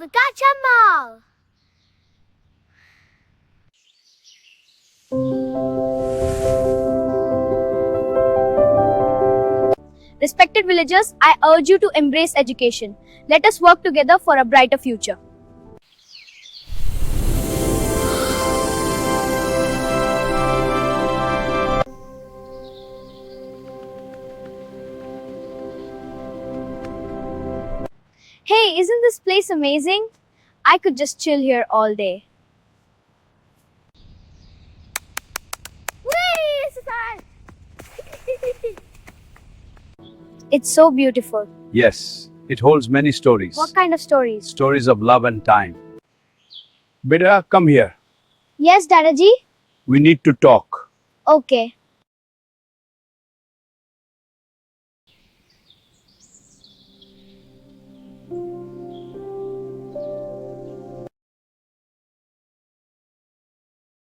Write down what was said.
we catch 'em all. Respected villagers, I urge you to embrace education. Let us work together for a brighter future. Hey, isn't this place amazing? I could just chill here all day. It's so beautiful. Yes, it holds many stories. What kind of stories? Stories of love and time. Beta, come here. Yes, Dadaji? We need to talk. Okay.